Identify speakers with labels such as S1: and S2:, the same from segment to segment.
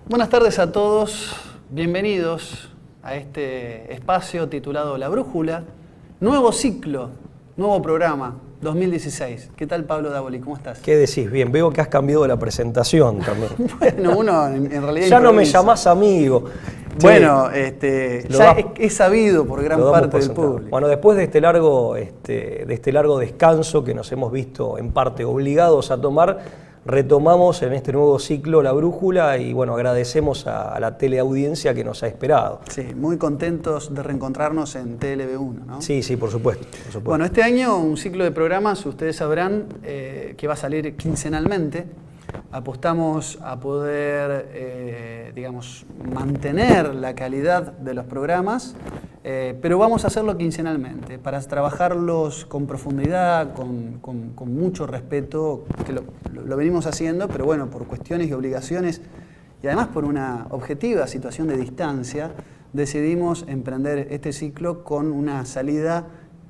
S1: Buenas tardes a todos, bienvenidos a este espacio titulado La Brújula, nuevo ciclo, nuevo programa, 2016. ¿Qué tal, Pablo Davoli? ¿Cómo estás?
S2: ¿Qué decís? Bien, veo que has cambiado la presentación también.
S1: Bueno, uno en realidad
S2: ya no me llamás amigo.
S1: Bueno, ya es sabido por gran parte del público.
S2: Bueno, después de este largo descanso que nos hemos visto en parte obligados a tomar, retomamos en este nuevo ciclo La Brújula y bueno, agradecemos a la teleaudiencia que nos ha esperado.
S1: Sí, muy contentos de reencontrarnos en TLB1, ¿no?
S2: Sí, por supuesto, por supuesto.
S1: Bueno, este año un ciclo de programas, ustedes sabrán, que va a salir quincenalmente. Apostamos a poder, mantener la calidad de los programas, pero vamos a hacerlo quincenalmente, para trabajarlos con profundidad, con mucho respeto, que lo venimos haciendo, pero bueno, por cuestiones y obligaciones, y además por una objetiva situación de distancia, decidimos emprender este ciclo con una salida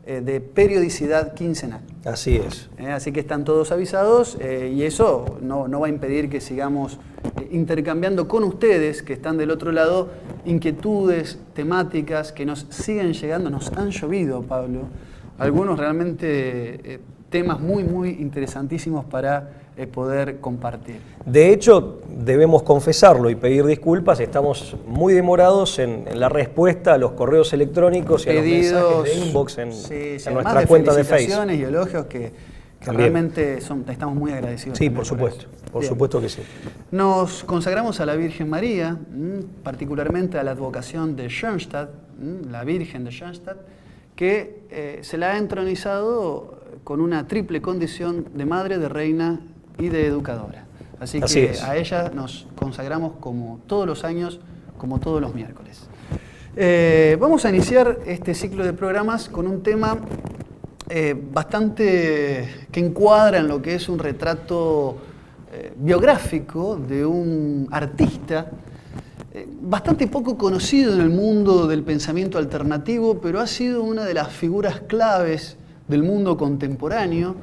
S1: de periodicidad quincenal.
S2: Así es.
S1: Así que están todos avisados y eso no va a impedir que sigamos intercambiando con ustedes, que están del otro lado, inquietudes, temáticas que nos siguen llegando, nos han llovido, Pablo. Algunos realmente temas muy interesantísimos para poder compartir.
S2: De hecho, debemos confesarlo y pedir disculpas, estamos muy demorados en la respuesta a los correos electrónicos y
S1: pedidos,
S2: a los mensajes de inbox en nuestra
S1: de
S2: cuenta de Facebook.
S1: Felicitaciones y elogios que realmente estamos muy agradecidos.
S2: Sí, por supuesto, por supuesto que sí.
S1: Nos consagramos a la Virgen María, particularmente a la advocación de Schoenstatt, la Virgen de Schoenstatt, que se la ha entronizado con una triple condición de madre, de reina y de educadora. Así que a ella nos consagramos como todos los años, como todos los miércoles. Vamos a iniciar este ciclo de programas con un tema bastante que encuadra en lo que es un retrato biográfico de un artista bastante poco conocido en el mundo del pensamiento alternativo, pero ha sido una de las figuras claves del mundo contemporáneo,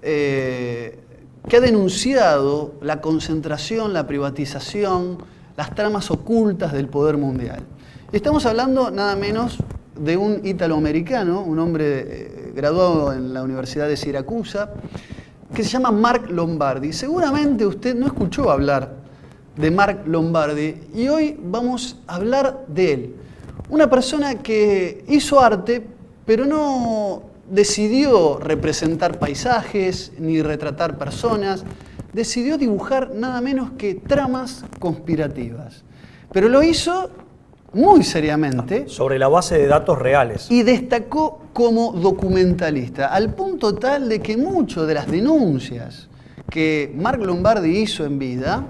S1: que ha denunciado la concentración, la privatización, las tramas ocultas del poder mundial. Estamos hablando nada menos de un ítalo-americano, un hombre graduado en la Universidad de Siracusa, que se llama Mark Lombardi. Seguramente usted no escuchó hablar de Mark Lombardi y hoy vamos a hablar de él. Una persona que hizo arte, pero no decidió representar paisajes ni retratar personas, decidió dibujar nada menos que tramas conspirativas. Pero lo hizo muy seriamente.
S2: Sobre la base de datos reales.
S1: Y destacó como documentalista, al punto tal de que muchas de las denuncias que Mark Lombardi hizo en vida,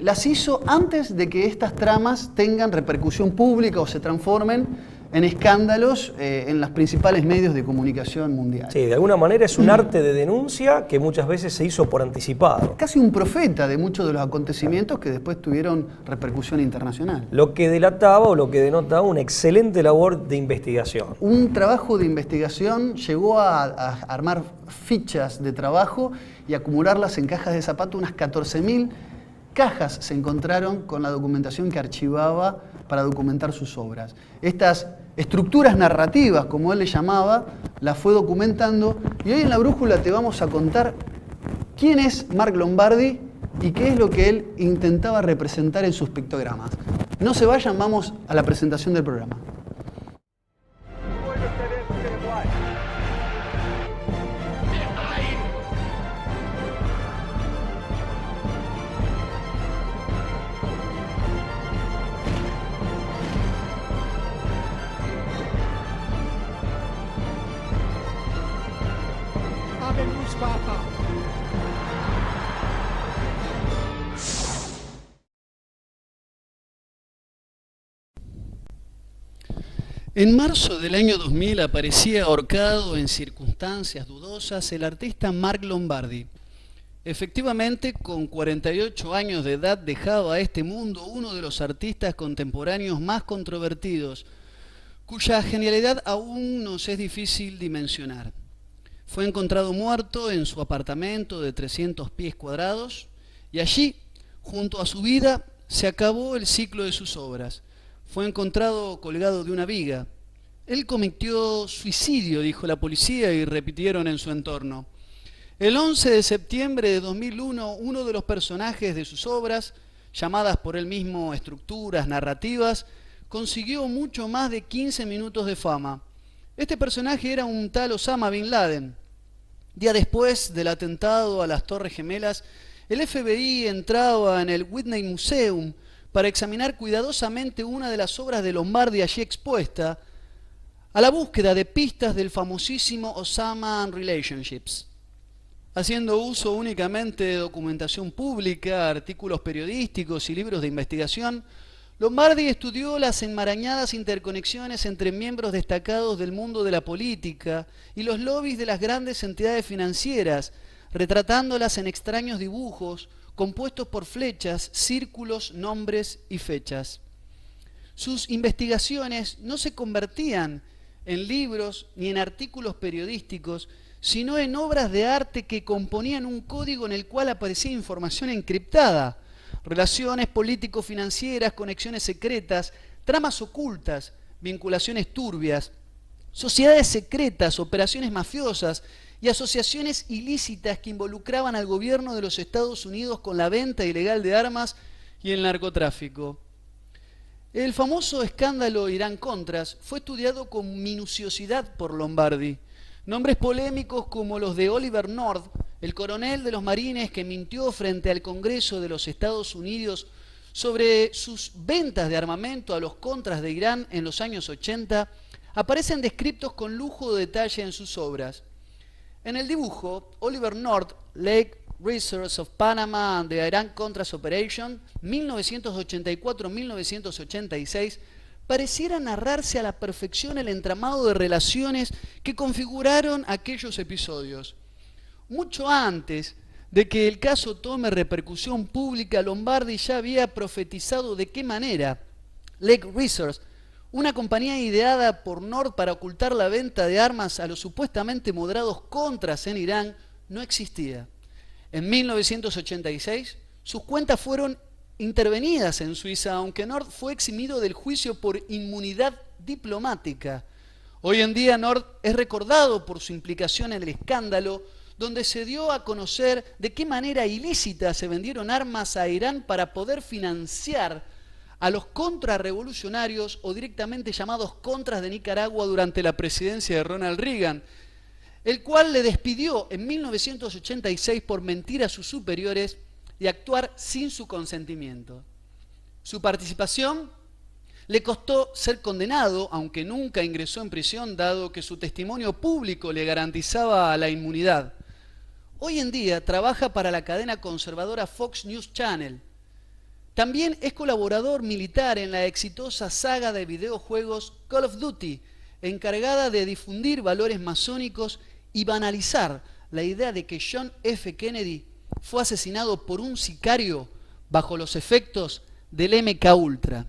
S1: las hizo antes de que estas tramas tengan repercusión pública o se transformen en escándalos en los principales medios de comunicación mundial.
S2: Sí, de alguna manera es un arte de denuncia que muchas veces se hizo por anticipado.
S1: Casi un profeta de muchos de los acontecimientos que después tuvieron repercusión internacional.
S2: Lo que delataba o lo que denotaba una excelente labor de investigación.
S1: Un trabajo de investigación, llegó a armar fichas de trabajo y acumularlas en cajas de zapato. Unas 14.000 cajas se encontraron con la documentación que archivaba para documentar sus obras. Estas estructuras narrativas, como él le llamaba, las fue documentando y hoy en La Brújula te vamos a contar quién es Mark Lombardi y qué es lo que él intentaba representar en sus pictogramas. No se vayan, vamos a la presentación del programa. En marzo del año 2000 aparecía ahorcado en circunstancias dudosas el artista Mark Lombardi. Efectivamente, con 48 años de edad dejaba a este mundo uno de los artistas contemporáneos más controvertidos, cuya genialidad aún nos es difícil dimensionar. Fue encontrado muerto en su apartamento de 300 pies cuadrados y allí, Junto a su vida se acabó el ciclo de sus obras. Fue encontrado colgado de una viga. Él cometió suicidio, dijo la policía, y repitieron en su entorno. El 11 de septiembre de 2001, uno de los personajes de sus obras, llamadas por él mismo estructuras narrativas, consiguió mucho más de 15 minutos de fama. Este personaje era un tal Osama Bin Laden. Día después del atentado a las Torres Gemelas, el FBI entraba en el Whitney Museum para examinar cuidadosamente una de las obras de Lombardi allí expuesta, a la búsqueda de pistas del famosísimo Osama and Relationships. Haciendo uso únicamente de documentación pública, artículos periodísticos y libros de investigación, Lombardi estudió las enmarañadas interconexiones entre miembros destacados del mundo de la política y los lobbies de las grandes entidades financieras, retratándolas en extraños dibujos compuestos por flechas, círculos, nombres y fechas. Sus investigaciones no se convertían en libros ni en artículos periodísticos, sino en obras de arte que componían un código en el cual aparecía información encriptada, relaciones político-financieras, conexiones secretas, tramas ocultas, vinculaciones turbias, sociedades secretas, operaciones mafiosas y asociaciones ilícitas que involucraban al gobierno de los Estados Unidos con la venta ilegal de armas y el narcotráfico. El famoso escándalo Irán-Contras fue estudiado con minuciosidad por Lombardi. Nombres polémicos como los de Oliver North, el coronel de los marines que mintió frente al Congreso de los Estados Unidos sobre sus ventas de armamento a los contras de Irán en los años 80, aparecen descritos con lujo de detalle en sus obras. En el dibujo, Oliver North, Lake Reserves of Panama and the Iran-Contras Operation, 1984-1986, pareciera narrarse a la perfección el entramado de relaciones que configuraron aquellos episodios. Mucho antes de que el caso tome repercusión pública, Lombardi ya había profetizado de qué manera Lake Reserves, una compañía ideada por North para ocultar la venta de armas a los supuestamente moderados contras en Irán, no existía. En 1986, sus cuentas fueron intervenidas en Suiza, aunque North fue eximido del juicio por inmunidad diplomática. Hoy en día North es recordado por su implicación en el escándalo, donde se dio a conocer de qué manera ilícita se vendieron armas a Irán para poder financiar a los contrarrevolucionarios o directamente llamados contras de Nicaragua durante la presidencia de Ronald Reagan, el cual le despidió en 1986 por mentir a sus superiores y actuar sin su consentimiento. Su participación le costó ser condenado, aunque nunca ingresó en prisión, dado que su testimonio público le garantizaba la inmunidad. Hoy en día trabaja para la cadena conservadora Fox News Channel. También es colaborador militar en la exitosa saga de videojuegos Call of Duty, encargada de difundir valores masónicos y banalizar la idea de que John F. Kennedy fue asesinado por un sicario bajo los efectos del MK Ultra.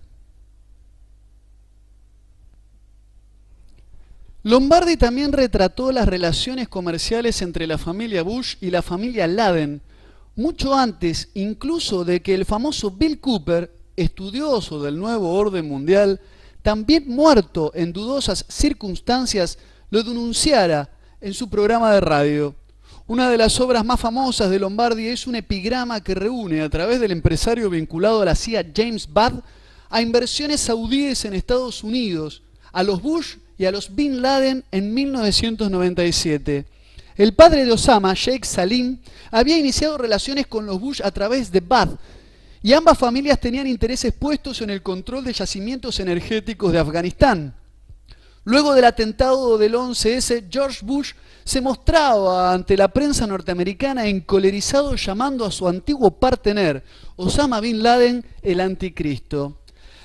S1: Lombardi también retrató las relaciones comerciales entre la familia Bush y la familia Laden, mucho antes incluso de que el famoso Bill Cooper, estudioso del nuevo orden mundial, también muerto en dudosas circunstancias, lo denunciara en su programa de radio. Una de las obras más famosas de Lombardi es un epigrama que reúne a través del empresario vinculado a la CIA James Budd a inversiones saudíes en Estados Unidos, a los Bush y a los Bin Laden en 1997. El padre de Osama, Sheikh Salim, había iniciado relaciones con los Bush a través de Budd, y ambas familias tenían intereses puestos en el control de yacimientos energéticos de Afganistán. Luego del atentado del 11S, George Bush se mostraba ante la prensa norteamericana encolerizado, llamando a su antiguo partener, Osama Bin Laden, el anticristo.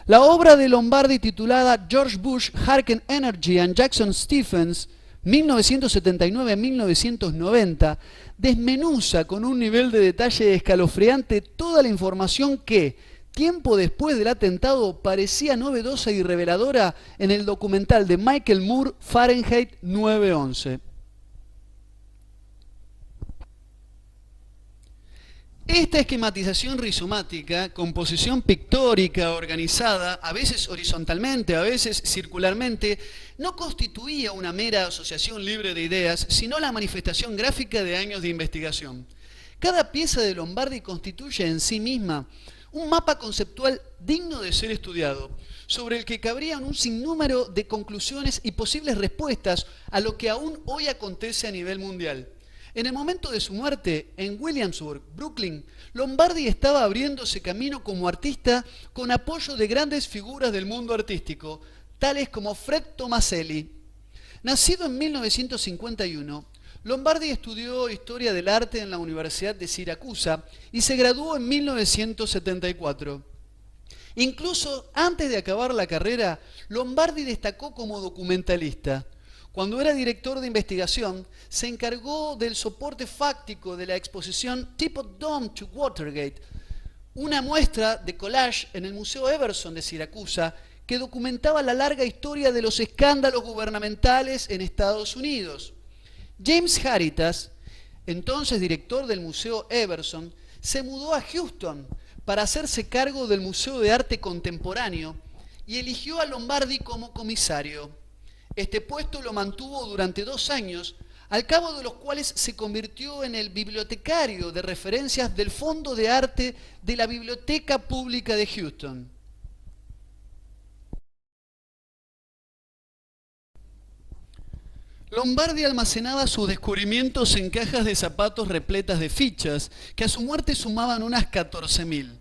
S1: La obra de Lombardi titulada George Bush, Harken Energy and Jackson Stephens, 1979-1990, desmenuza con un nivel de detalle escalofriante toda la información que, tiempo después del atentado, parecía novedosa y reveladora en el documental de Michael Moore, Fahrenheit 9/11. Esta esquematización rizomática, composición pictórica organizada, a veces horizontalmente, a veces circularmente, no constituía una mera asociación libre de ideas, sino la manifestación gráfica de años de investigación. Cada pieza de Lombardi constituye en sí misma un mapa conceptual digno de ser estudiado, sobre el que cabrían un sinnúmero de conclusiones y posibles respuestas a lo que aún hoy acontece a nivel mundial. En el momento de su muerte, en Williamsburg, Brooklyn, Lombardi estaba abriéndose camino como artista con apoyo de grandes figuras del mundo artístico, tales como Fred Tomaselli. Nacido en 1951, Lombardi estudió Historia del Arte en la Universidad de Siracusa y se graduó en 1974. Incluso antes de acabar la carrera, Lombardi destacó como documentalista. Cuando era director de investigación, se encargó del soporte fáctico de la exposición Teapot Dome to Watergate, una muestra de collage en el Museo Everson de Siracusa que documentaba la larga historia de los escándalos gubernamentales en Estados Unidos. James Haritas, entonces director del Museo Everson, se mudó a Houston para hacerse cargo del Museo de Arte Contemporáneo y eligió a Lombardi como comisario. Este puesto lo mantuvo durante 2 años, al cabo de los cuales se convirtió en el bibliotecario de referencias del Fondo de Arte de la Biblioteca Pública de Houston. Lombardi almacenaba sus descubrimientos en cajas de zapatos repletas de fichas, que a su muerte sumaban unas 14.000.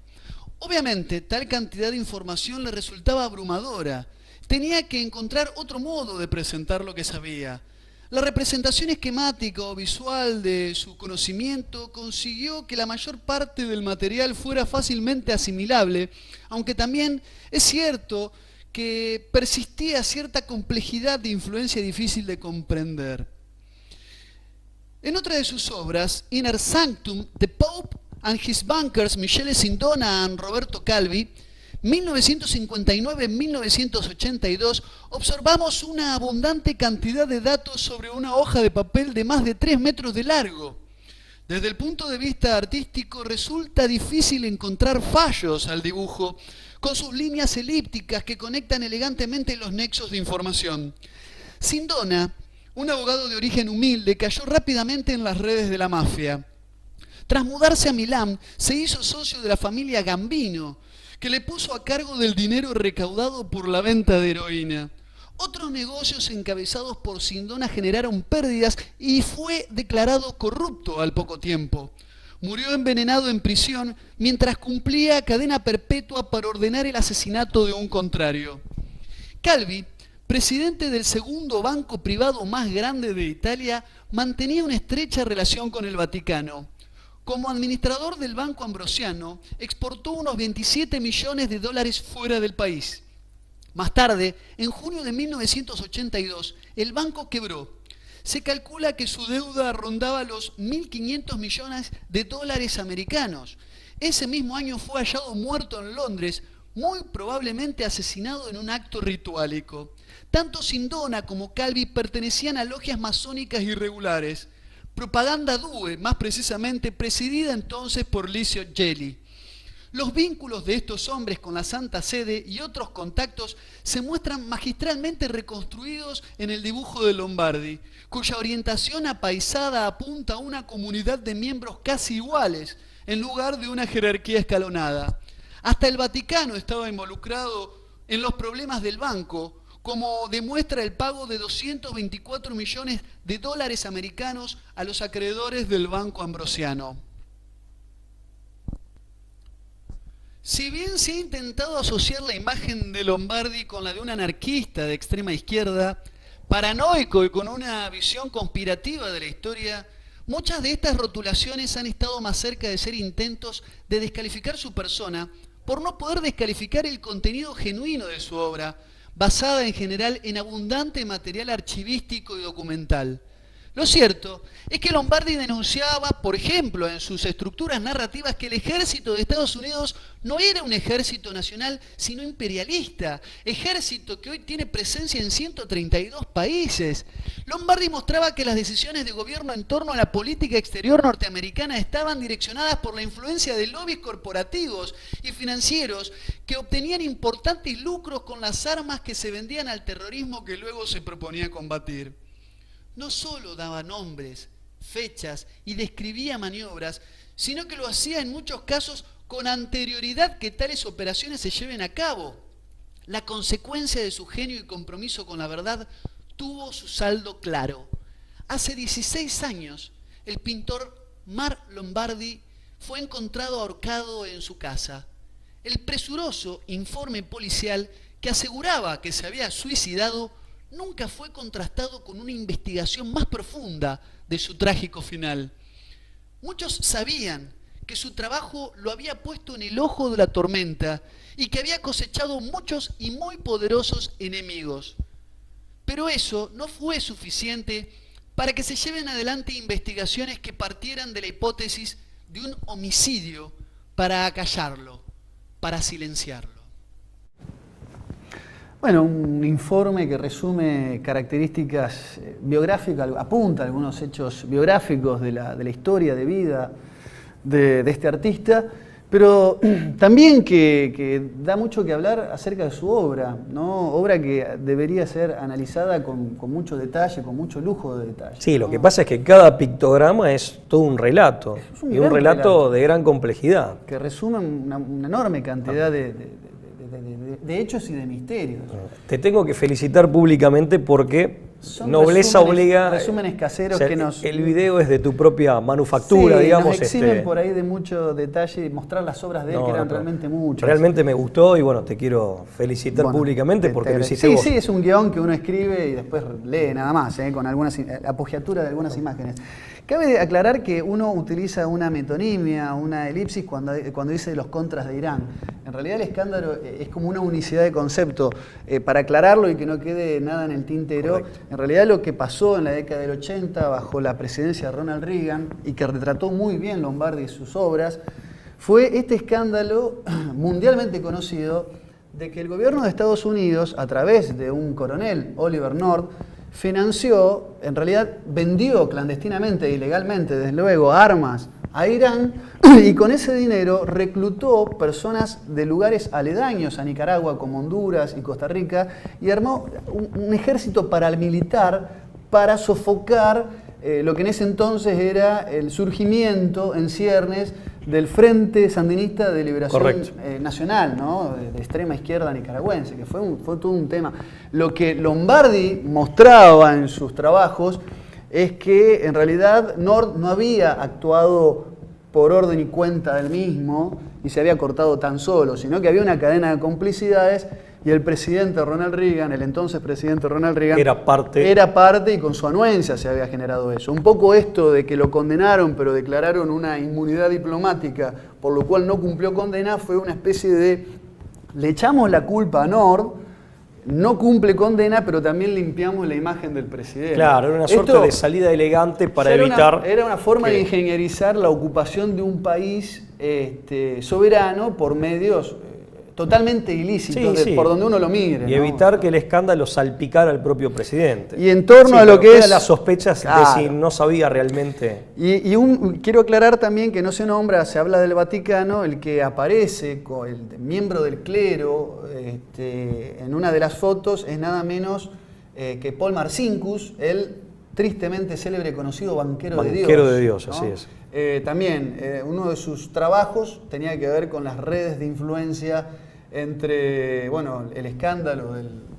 S1: Obviamente, tal cantidad de información le resultaba abrumadora. Tenía que encontrar otro modo de presentar lo que sabía. La representación esquemática o visual de su conocimiento consiguió que la mayor parte del material fuera fácilmente asimilable, aunque también es cierto que persistía cierta complejidad de influencia difícil de comprender. En otra de sus obras, Inner Sanctum, The Pope and His Bankers, Michele Sindona and Roberto Calvi, 1959-1982, observamos una abundante cantidad de datos sobre una hoja de papel de más de 3 metros de largo. Desde el punto de vista artístico resulta difícil encontrar fallos al dibujo, con sus líneas elípticas que conectan elegantemente los nexos de información. Sindona, un abogado de origen humilde, cayó rápidamente en las redes de la mafia. Tras mudarse a Milán, se hizo socio de la familia Gambino, que le puso a cargo del dinero recaudado por la venta de heroína. Otros negocios encabezados por Sindona generaron pérdidas y fue declarado corrupto al poco tiempo. Murió envenenado en prisión mientras cumplía cadena perpetua para ordenar el asesinato de un contrario. Calvi, presidente del segundo banco privado más grande de Italia, mantenía una estrecha relación con el Vaticano. Como administrador del Banco Ambrosiano, exportó unos 27 millones de dólares fuera del país. Más tarde, en junio de 1982, el banco quebró. Se calcula que su deuda rondaba los 1.500 millones de dólares americanos. Ese mismo año fue hallado muerto en Londres, muy probablemente asesinado en un acto rituálico. Tanto Sindona como Calvi pertenecían a logias masónicas irregulares. Propaganda Due, más precisamente, presidida entonces por Licio Gelli. Los vínculos de estos hombres con la Santa Sede y otros contactos se muestran magistralmente reconstruidos en el dibujo de Lombardi, cuya orientación apaisada apunta a una comunidad de miembros casi iguales, en lugar de una jerarquía escalonada. Hasta el Vaticano estaba involucrado en los problemas del banco, como demuestra el pago de 224 millones de dólares americanos a los acreedores del Banco Ambrosiano. Si bien se ha intentado asociar la imagen de Lombardi con la de un anarquista de extrema izquierda, paranoico y con una visión conspirativa de la historia, muchas de estas rotulaciones han estado más cerca de ser intentos de descalificar su persona por no poder descalificar el contenido genuino de su obra, basada en general en abundante material archivístico y documental. Lo cierto es que Lombardi denunciaba, por ejemplo, en sus estructuras narrativas, que el ejército de Estados Unidos no era un ejército nacional, sino imperialista, ejército que hoy tiene presencia en 132 países. Lombardi mostraba que las decisiones de gobierno en torno a la política exterior norteamericana estaban direccionadas por la influencia de lobbies corporativos y financieros que obtenían importantes lucros con las armas que se vendían al terrorismo que luego se proponía combatir. No solo daba nombres, fechas y describía maniobras, sino que lo hacía en muchos casos con anterioridad que tales operaciones se lleven a cabo. La consecuencia de su genio y compromiso con la verdad tuvo su saldo claro. Hace 16 años, el pintor Marc Lombardi fue encontrado ahorcado en su casa. El presuroso informe policial que aseguraba que se había suicidado nunca fue contrastado con una investigación más profunda de su trágico final. Muchos sabían que su trabajo lo había puesto en el ojo de la tormenta y que había cosechado muchos y muy poderosos enemigos. Pero eso no fue suficiente para que se lleven adelante investigaciones que partieran de la hipótesis de un homicidio para acallarlo, para silenciarlo. Bueno, un informe que resume características biográficas, apunta a algunos hechos biográficos de la historia de vida de este artista, pero también que da mucho que hablar acerca de su obra, ¿no? Obra que debería ser analizada con mucho detalle, con mucho lujo de detalle.
S2: Sí, lo que pasa es que cada pictograma es todo un relato, y un relato de gran complejidad.
S1: Que resume una enorme cantidad de hechos y de misterios.
S2: Te tengo que felicitar públicamente porque nobleza obliga.
S1: Resúmenes caseros,
S2: o sea,
S1: que
S2: el video es de tu propia manufactura,
S1: sí,
S2: digamos.
S1: Nos eximen por ahí de mucho detalle y mostrar las obras de él, que eran realmente muchas.
S2: Realmente me gustó y bueno, te quiero felicitar públicamente porque lo hiciste vos.
S1: Sí, es un guión que uno escribe y después lee nada más, con algunas apoyatura de algunas imágenes. Cabe aclarar que uno utiliza una metonimia, una elipsis cuando dice los contras de Irán. En realidad el escándalo es como una unicidad de concepto. Para aclararlo y que no quede nada en el tintero, correcto. En realidad lo que pasó en la década del 80 bajo la presidencia de Ronald Reagan y que retrató muy bien Lombardi y sus obras, fue este escándalo mundialmente conocido de que el gobierno de Estados Unidos, a través de un coronel, Oliver North, financió, en realidad vendió clandestinamente e ilegalmente, desde luego, armas a Irán y con ese dinero reclutó personas de lugares aledaños a Nicaragua, como Honduras y Costa Rica, y armó un ejército paramilitar para sofocar lo que en ese entonces era el surgimiento en ciernes del Frente Sandinista de Liberación Nacional, ¿no? de extrema izquierda nicaragüense, que fue todo un tema. Lo que Lombardi mostraba en sus trabajos es que en realidad North no había actuado por orden y cuenta del mismo y se había cortado tan solo, sino que había una cadena de complicidades y el presidente Ronald Reagan, el entonces presidente Ronald Reagan, era parte y con su anuencia se había generado eso. Un poco esto de que lo condenaron pero declararon una inmunidad diplomática por lo cual no cumplió condena fue una especie de le echamos la culpa a North, no cumple condena, pero también limpiamos la imagen del presidente.
S2: Claro, era una suerte de salida elegante para evitar...
S1: Era una forma de ingenierizar la ocupación de un país soberano por medios totalmente ilícitos, por donde uno lo mire.
S2: Y evitar que el escándalo salpicara al propio presidente.
S1: Y en torno a lo que es...
S2: las sospechas de si no sabía realmente...
S1: Quiero aclarar también que no se nombra, se habla del Vaticano, el que aparece con el miembro del clero en una de las fotos es nada menos que Paul Marcinkus, el tristemente célebre conocido banquero de Dios.
S2: Banquero de Dios,
S1: ¿no?
S2: así es.
S1: También uno de sus trabajos tenía que ver con las redes de influencia entre el escándalo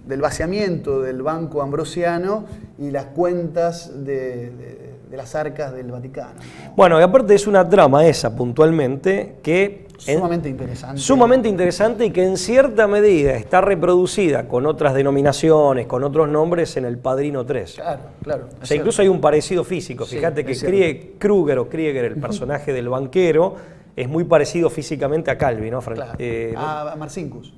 S1: del vaciamiento del Banco Ambrosiano y las cuentas de las arcas del Vaticano, ¿no?
S2: Bueno, y aparte es una trama esa puntualmente que...
S1: Sumamente interesante.
S2: Sumamente interesante y que en cierta medida está reproducida con otras denominaciones, con otros nombres en El Padrino 3.
S1: Claro.
S2: O sea, incluso hay un parecido físico. Fíjate que Krieger, el personaje del banquero, es muy parecido físicamente a Calvi, ¿no?
S1: Claro. A Marcinkus.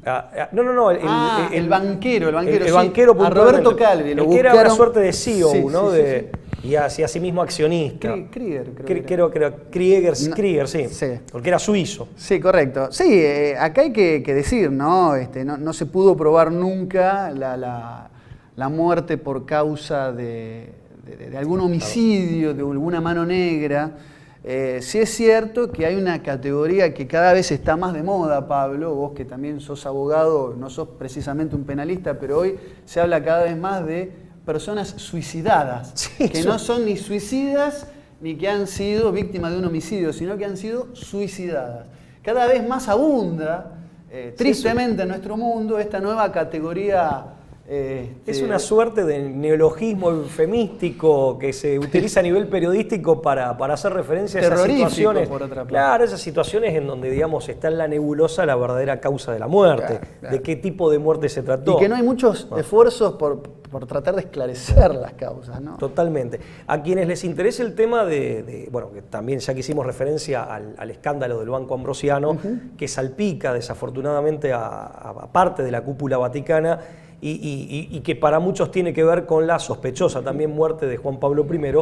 S2: El
S1: banquero.
S2: El banquero
S1: a Roberto Calvi.
S2: El que era una suerte de CEO, ¿no? y asimismo accionista.
S1: Krieger, creo que era.
S2: Krieger, sí,
S1: sí,
S2: porque era suizo.
S1: Sí, correcto. Sí, acá hay que decir, ¿no? No se pudo probar nunca la muerte por causa de algún homicidio, de alguna mano negra. Sí es cierto que hay una categoría que cada vez está más de moda, Pablo, vos que también sos abogado, no sos precisamente un penalista, pero hoy se habla cada vez más de personas suicidadas,
S2: sí,
S1: que no son ni suicidas ni que han sido víctimas de un homicidio, sino que han sido suicidadas. Cada vez más abunda, tristemente en nuestro mundo, esta nueva categoría.
S2: Es una suerte de neologismo eufemístico que se utiliza a nivel periodístico para hacer referencia a esas situaciones.
S1: Por otra parte.
S2: Claro, esas situaciones en donde, digamos, está en la nebulosa la verdadera causa de la muerte,
S1: claro.
S2: de qué tipo de muerte se trató.
S1: Y que no hay muchos esfuerzos por tratar de esclarecer las causas, ¿no?
S2: Totalmente. A quienes les interese el tema bueno, que también ya que hicimos referencia al escándalo del Banco Ambrosiano, que salpica desafortunadamente a parte de la cúpula vaticana, y que para muchos tiene que ver con la sospechosa también muerte de Juan Pablo I,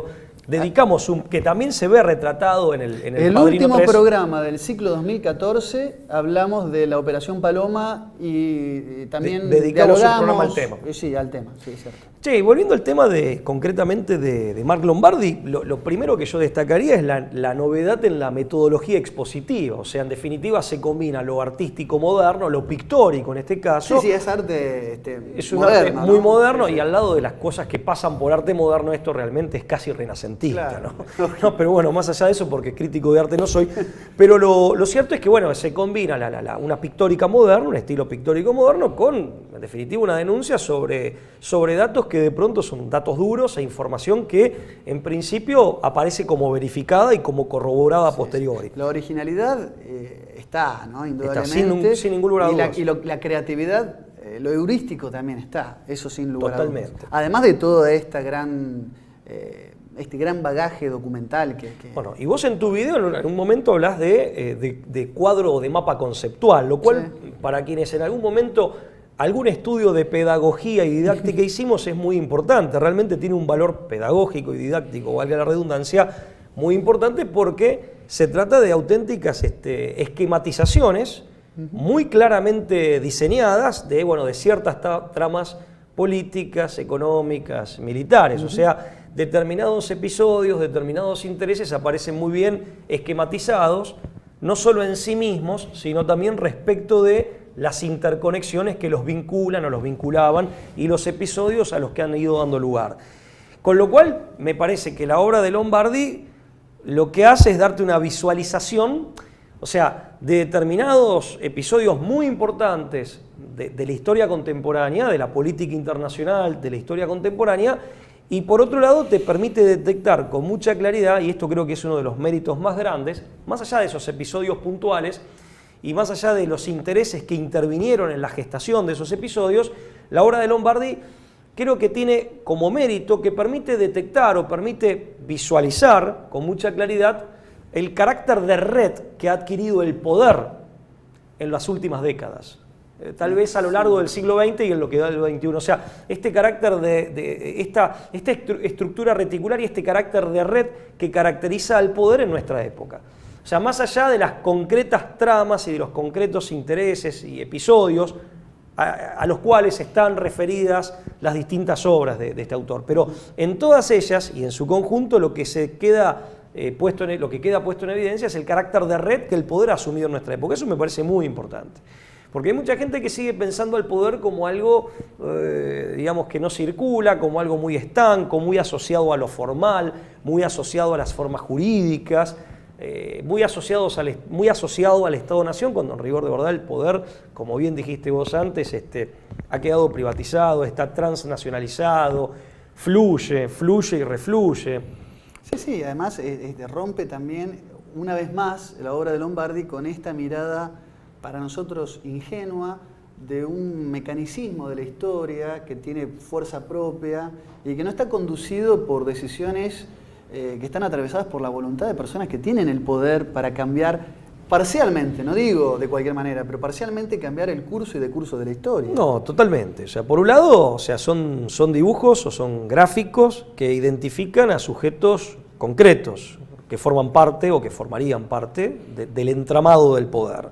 S2: dedicamos que también se ve retratado en el Padrino
S1: último
S2: 3.
S1: programa del ciclo 2014 hablamos de la Operación Paloma y también
S2: dedicamos un programa al tema.
S1: Sí, al tema, sí, es cierto.
S2: Che, volviendo al tema concretamente de Marc Lombardi, lo primero que yo destacaría es la novedad en la metodología expositiva. O sea, en definitiva se combina lo artístico moderno, lo pictórico en este caso.
S1: Sí, es arte
S2: es un
S1: moderno,
S2: arte muy
S1: ¿no?
S2: moderno,
S1: Sí.
S2: Y al lado de las cosas que pasan por arte moderno, esto realmente es casi renacentista.
S1: Claro.
S2: ¿no? Pero bueno, más allá de eso, porque crítico de arte no soy, pero lo cierto es que bueno, se combina una pictórica moderna, un estilo pictórico moderno, con, en definitiva, una denuncia sobre datos que de pronto son datos duros e información que en principio aparece como verificada y como corroborada a posteriori.
S1: La originalidad está, ¿no? Indudablemente.
S2: Está, sin ningún lugar a dudas.
S1: Y la creatividad, lo heurístico también está, eso sin lugar
S2: Totalmente.
S1: a dudas. Además de todo este gran bagaje documental que...
S2: Bueno, y vos en tu video en un momento hablas de cuadro o de mapa conceptual, lo cual para quienes en algún momento algún estudio de pedagogía y didáctica hicimos es muy importante, realmente tiene un valor pedagógico y didáctico, valga la redundancia, muy importante porque se trata de auténticas esquematizaciones muy claramente diseñadas de ciertas tramas políticas, económicas, militares, o sea, determinados episodios, determinados intereses aparecen muy bien esquematizados, no solo en sí mismos, sino también respecto de las interconexiones que los vinculan o los vinculaban y los episodios a los que han ido dando lugar. Con lo cual, me parece que la obra de Lombardi lo que hace es darte una visualización, o sea, de determinados episodios muy importantes de la historia contemporánea, de la política internacional, de la historia contemporánea, y por otro lado te permite detectar con mucha claridad, y esto creo que es uno de los méritos más grandes, más allá de esos episodios puntuales y más allá de los intereses que intervinieron en la gestación de esos episodios, la obra de Lombardi creo que tiene como mérito que permite detectar o permite visualizar con mucha claridad el carácter de red que ha adquirido el poder en las últimas décadas. Tal vez a lo largo del siglo XX y en lo que da el XXI. O sea, este carácter esta estructura reticular y este carácter de red que caracteriza al poder en nuestra época. O sea, más allá de las concretas tramas y de los concretos intereses y episodios a los cuales están referidas las distintas obras de este autor. Pero en todas ellas y en su conjunto lo que queda puesto en evidencia es el carácter de red que el poder ha asumido en nuestra época. Eso me parece muy importante. Porque hay mucha gente que sigue pensando al poder como algo, digamos, que no circula, como algo muy estanco, muy asociado a lo formal, muy asociado a las formas jurídicas, muy asociado al Estado-Nación, cuando en rigor de verdad el poder, como bien dijiste vos antes, ha quedado privatizado, está transnacionalizado, fluye y refluye.
S1: Sí, además rompe también, una vez más, la obra de Lombardi con esta mirada para nosotros ingenua de un mecanicismo de la historia que tiene fuerza propia y que no está conducido por decisiones que están atravesadas por la voluntad de personas que tienen el poder para cambiar parcialmente, no digo de cualquier manera, pero parcialmente cambiar el curso y decurso de la historia.
S2: No, totalmente. O sea, por un lado, o sea, son dibujos o son gráficos que identifican a sujetos concretos, que forman parte o que formarían parte del entramado del poder,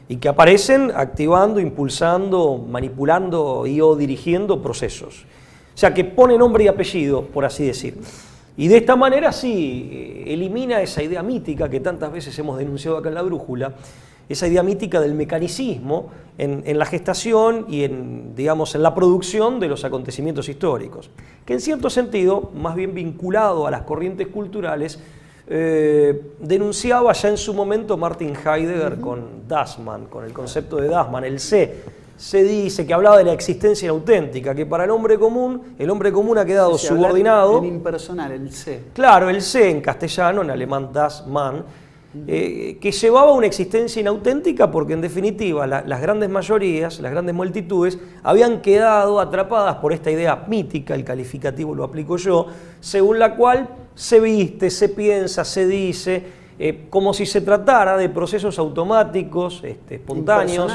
S2: y que aparecen activando, impulsando, manipulando y o dirigiendo procesos. O sea, que pone nombre y apellido, por así decirlo. Y de esta manera sí elimina esa idea mítica que tantas veces hemos denunciado acá en La Brújula, esa idea mítica del mecanicismo en la gestación y digamos, en la producción de los acontecimientos históricos, que en cierto sentido, más bien vinculado a las corrientes culturales, denunciaba ya en su momento Martin Heidegger con Dasemann, con el concepto de Dasemann, el se dice que hablaba de la existencia auténtica, que para el hombre común ha quedado subordinado.
S1: En impersonal, el se.
S2: Claro, el se en castellano, en alemán das Mann, que llevaba una existencia inauténtica porque en definitiva las grandes mayorías, las grandes multitudes, habían quedado atrapadas por esta idea mítica, el calificativo lo aplico yo, según la cual se viste, se piensa, se dice, como si se tratara de procesos automáticos, espontáneos,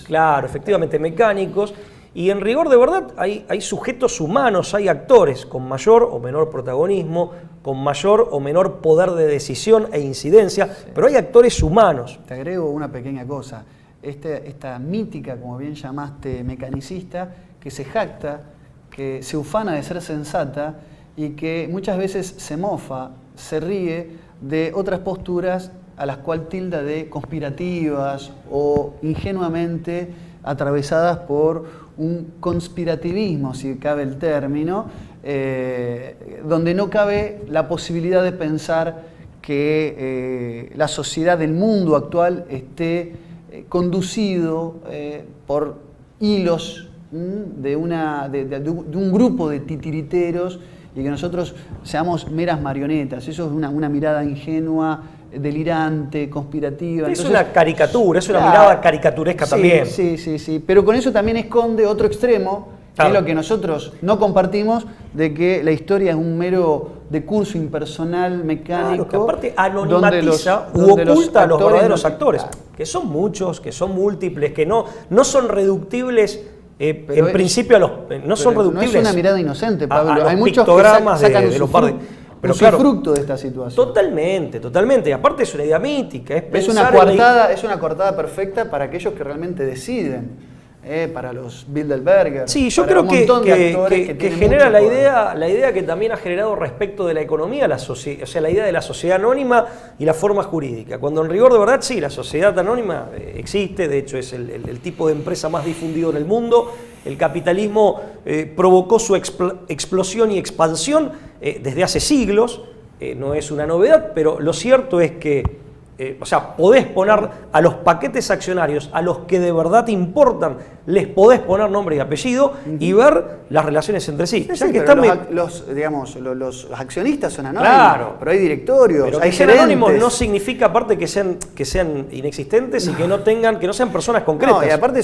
S2: claro, efectivamente mecánicos, y en rigor de verdad hay sujetos humanos, hay actores con mayor o menor protagonismo, con mayor o menor poder de decisión e incidencia, sí. Pero hay actores humanos.
S1: Te agrego una pequeña cosa, esta mítica, como bien llamaste, mecanicista, que se jacta, que se ufana de ser sensata y que muchas veces se mofa, se ríe de otras posturas a las cuales tilda de conspirativas o ingenuamente atravesadas por un conspirativismo, si cabe el término, donde no cabe la posibilidad de pensar que la sociedad del mundo actual esté conducido por hilos de un grupo de titiriteros y que nosotros seamos meras marionetas. Eso es una mirada ingenua, delirante, conspirativa.
S2: Es una caricatura, es una mirada caricaturesca también.
S1: Sí. Pero con eso también esconde otro extremo, que es lo que nosotros no compartimos, de que la historia es un mero decurso impersonal, mecánico.
S2: Claro, que aparte anonimatiza u oculta a los verdaderos actores, que son muchos, que son múltiples, que no son reductibles. En principio no son reductibles.
S1: No es una mirada inocente, Pablo.
S2: Hay muchos pictogramas que sacan de los par de...
S1: Pero claro, fruto de esta situación.
S2: Totalmente. Y aparte es una idea mítica.
S1: Es una coartada perfecta para aquellos que realmente deciden. Para los Bilderberger.
S2: Sí, yo creo que genera la idea que también ha generado respecto de la economía, o sea, la idea de la sociedad anónima y la forma jurídica. Cuando en rigor de verdad sí, la sociedad anónima existe, de hecho es el tipo de empresa más difundido en el mundo. El capitalismo provocó su explosión y expansión desde hace siglos, no es una novedad, pero lo cierto es que podés poner a los paquetes accionarios, a los que de verdad importan, les podés poner nombre y apellido y ver las relaciones entre sí.
S1: Los accionistas son anónimos,
S2: claro,
S1: pero hay directorios,
S2: pero
S1: hay
S2: que sean
S1: gerentes.
S2: Anónimos no significa aparte que sean inexistentes y que no sean personas concretas.
S1: No, y aparte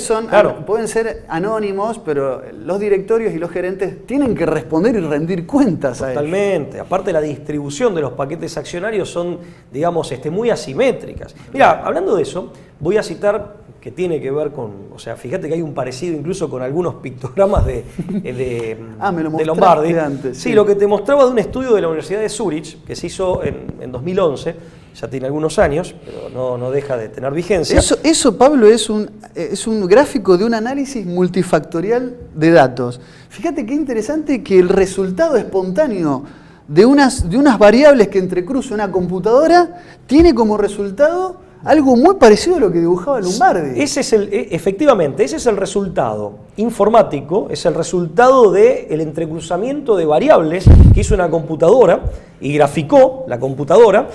S1: pueden ser anónimos, pero los directorios y los gerentes tienen que responder y rendir cuentas a ellos.
S2: Totalmente. Aparte la distribución de los paquetes accionarios son, digamos, muy asimétricas. Mira, hablando de eso, voy a citar que tiene que ver con, fíjate que hay un parecido incluso con algunos pictogramas de Lombardi.
S1: Antes,
S2: sí, lo que te mostraba de un estudio de la Universidad de Zúrich, que se hizo en 2011, ya tiene algunos años, pero no deja de tener vigencia.
S1: Eso Pablo, es un gráfico de un análisis multifactorial de datos. Fíjate qué interesante que el resultado espontáneo de unas variables que entrecruza una computadora tiene como resultado algo muy parecido a lo que dibujaba Lombardi.
S2: Efectivamente, ese es el resultado informático, es el resultado del entrecruzamiento de variables que hizo una computadora y graficó la computadora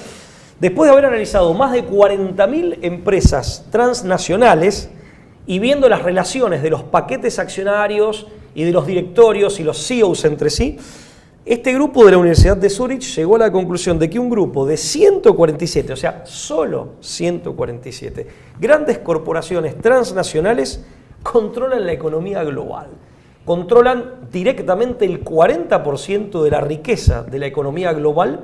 S2: después de haber analizado más de 40.000 empresas transnacionales y viendo las relaciones de los paquetes accionarios y de los directorios y los CEOs entre sí. Este grupo de la Universidad de Zúrich llegó a la conclusión de que un grupo de 147, solo 147, grandes corporaciones transnacionales controlan la economía global. Controlan directamente el 40% de la riqueza de la economía global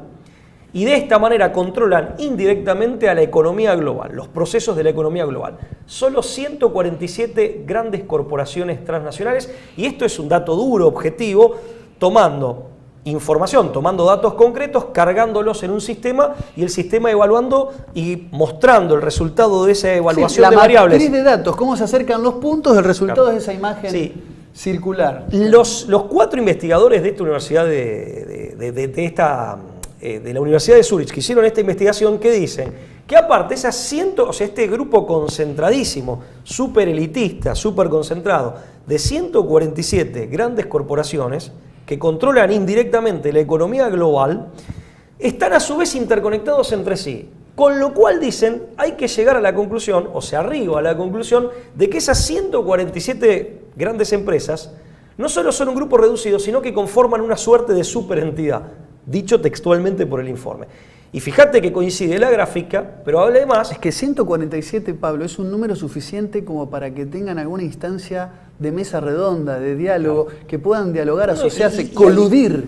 S2: Y de esta manera controlan indirectamente a la economía global, los procesos de la economía global. Solo 147 grandes corporaciones transnacionales, y esto es un dato duro, objetivo, tomando información, tomando datos concretos, cargándolos en un sistema y el sistema evaluando y mostrando el resultado de esa evaluación de variables.
S1: La matriz de datos, cómo se acercan los puntos, el resultado es esa imagen circular.
S2: Los 4 investigadores de esta universidad de la Universidad de Zúrich que hicieron esta investigación, que dicen que aparte este grupo concentradísimo, súper elitista, súper concentrado, de 147 grandes corporaciones que controlan indirectamente la economía global, están a su vez interconectados entre sí. Con lo cual dicen, hay que llegar a la conclusión, o se arriba a la conclusión, de que esas 147 grandes empresas no solo son un grupo reducido, sino que conforman una suerte de superentidad, dicho textualmente por el informe. Y fíjate que coincide la gráfica, pero además...
S1: Es que 147, Pablo, es un número suficiente como para que tengan alguna instancia de mesa redonda, de diálogo, que puedan dialogar, asociarse, coludir.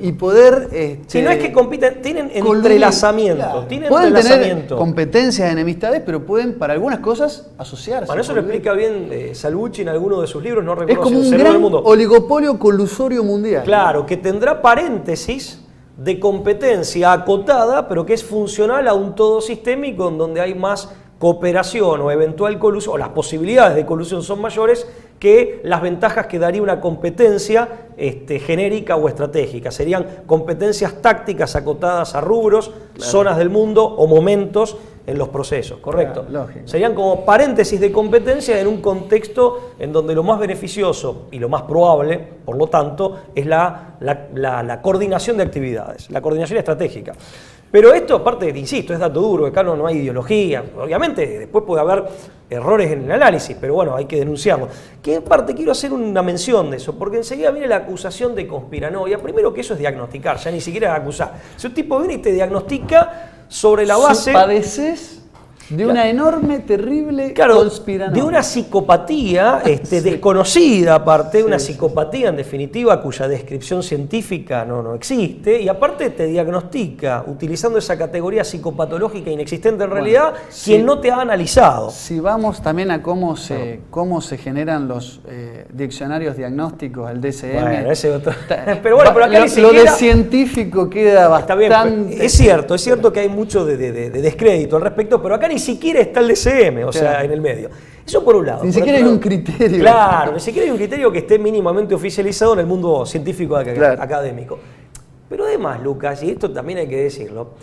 S1: Y poder...
S2: si no es que compiten, tienen entrelazamiento.
S1: Claro.
S2: Tienen
S1: pueden
S2: entrelazamiento.
S1: Tener competencias, enemistades, pero pueden para algunas cosas asociarse.
S2: Bueno, eso lo explica bien Salvucci en alguno de sus libros, no recuerdo.
S1: Es como un gran oligopolio colusorio mundial.
S2: Claro, que tendrá paréntesis de competencia acotada, pero que es funcional a un todo sistémico en donde hay más cooperación o eventual colusión, o las posibilidades de colusión son mayores que las ventajas que daría una competencia genérica o estratégica. Serían competencias tácticas acotadas a rubros, zonas del mundo o momentos en los procesos, ¿correcto? Serían como paréntesis de competencia en un contexto en donde lo más beneficioso y lo más probable, por lo tanto, es la coordinación de actividades, la coordinación estratégica. Pero esto, aparte, insisto, es dato duro, acá no hay ideología. Obviamente, después puede haber errores en el análisis, pero bueno, hay que denunciarlo. Que en parte quiero hacer una mención de eso, porque enseguida viene la acusación de conspiranoia. Primero que eso es diagnosticar, ya ni siquiera es acusar. Si un tipo viene y te diagnostica sobre la base...
S1: Padeces de una enorme, terrible conspiranoia.
S2: De una psicopatía desconocida, aparte, una psicopatía en definitiva cuya descripción científica no existe, y aparte te diagnostica, utilizando esa categoría psicopatológica inexistente en realidad, quien no te ha analizado.
S1: Si vamos también a cómo se generan los diccionarios diagnósticos, el DSM.
S2: Bueno, ese otro. Pero bueno, por acá
S1: lo de científico queda bastante...
S2: Está bien, es cierto que hay mucho de descrédito al respecto, pero acá ni siquiera está el DSM, o sea, en el medio. Eso por un lado.
S1: Ni siquiera hay un criterio.
S2: Claro, ni siquiera hay un criterio que esté mínimamente oficializado en el mundo científico académico. Pero además, Lucas, y esto también hay que decirlo,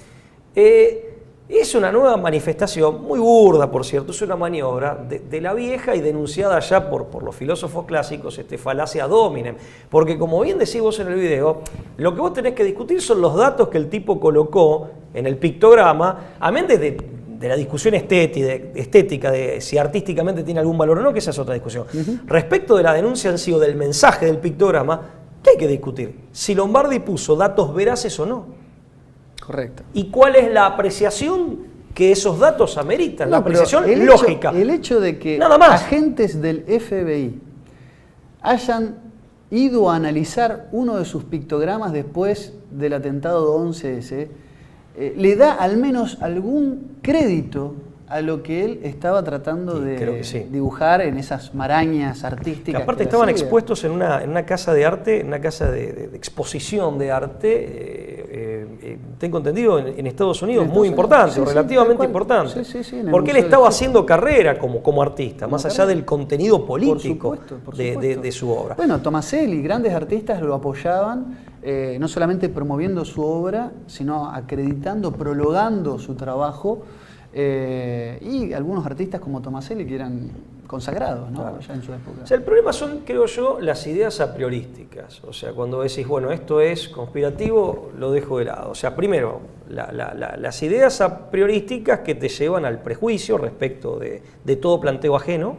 S2: es una nueva manifestación, muy burda por cierto, es una maniobra de la vieja y denunciada ya por los filósofos clásicos, falacia ad hominem. Porque como bien decís vos en el video, lo que vos tenés que discutir son los datos que el tipo colocó en el pictograma, a mente de la discusión estética, de si artísticamente tiene algún valor o no, que esa es otra discusión. Respecto de la denuncia en sí o del mensaje del pictograma, ¿qué hay que discutir? Si Lombardi puso datos veraces o no.
S1: Correcto.
S2: ¿Y cuál es la apreciación que esos datos ameritan? La apreciación lógica.
S1: El hecho de que agentes del FBI hayan ido a analizar uno de sus pictogramas después del atentado de 11S, le da al menos algún crédito a lo que él estaba tratando de dibujar en esas marañas artísticas.
S2: Que aparte estaban expuestos en una casa de arte, en una casa de exposición de arte, tengo entendido, en Estados Unidos, muy importante, relativamente importante. Porque él estaba haciendo carrera como artista, más allá del contenido político de su obra.
S1: Bueno, Tomaselli, grandes artistas lo apoyaban, no solamente promoviendo su obra, sino acreditando, prologando su trabajo. Y algunos artistas como Tomaselli que eran consagrados, ¿no?
S2: Claro.
S1: Ya en su época.
S2: O sea, el problema son, creo yo, las ideas a priorísticas. O sea, cuando decís, bueno, esto es conspirativo, lo dejo de lado. O sea, primero, las ideas a priorísticas que te llevan al prejuicio respecto de todo planteo ajeno.